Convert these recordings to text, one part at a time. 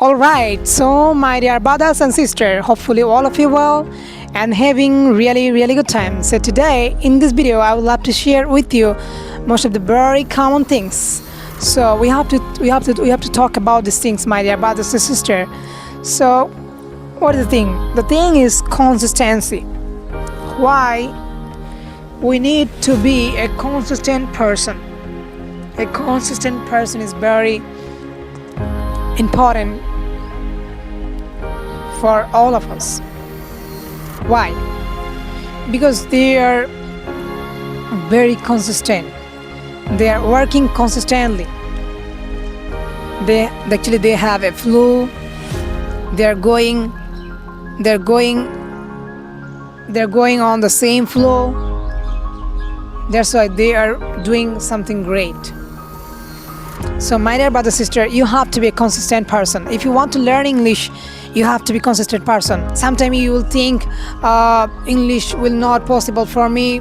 Alright, so my dear brothers and sisters, hopefully all of you well and having really good time. So today in this video I would love to share with you most of the very common things. So we have to talk about these things, my dear brothers and sisters. So what is the thing? The thing is consistency. Why we need to be a consistent person. A consistent person is very important for all of us. Why? Because they are very consistent. They are working consistently. They have a flow. They're going on the same flow. That's why they are doing something great. So my dear brother, sister, you have to be a consistent person. If you want to learn English, you have to be a consistent person. Sometimes you will think English will not possible for me.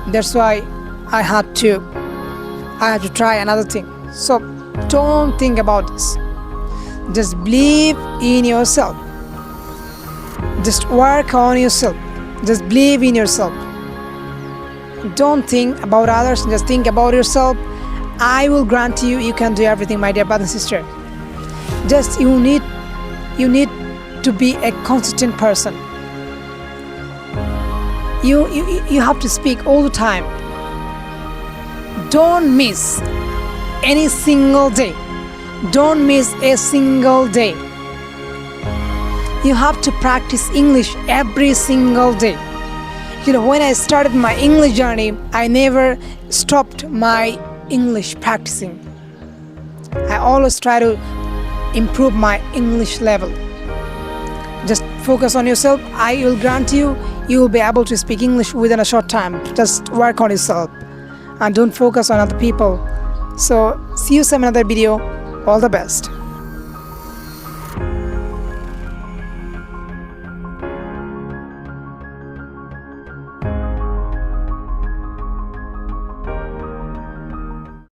That's why I had to try another thing. So don't think about this. Just believe in yourself. Just work on yourself. Just believe in yourself. Don't think about others, just think about yourself. I will grant you, you can do everything, my dear brother and sister. Just you need to be a consistent person. You have to speak all the time. Don't miss any single day. Don't miss a single day. You have to practice English every single day. When I started my English journey, I never stopped my English practicing. I always try to improve my English level. Just focus on yourself. I will grant you, you will be able to speak English within a short time. Just work on yourself and don't focus on other people. So see you some another video. All the best.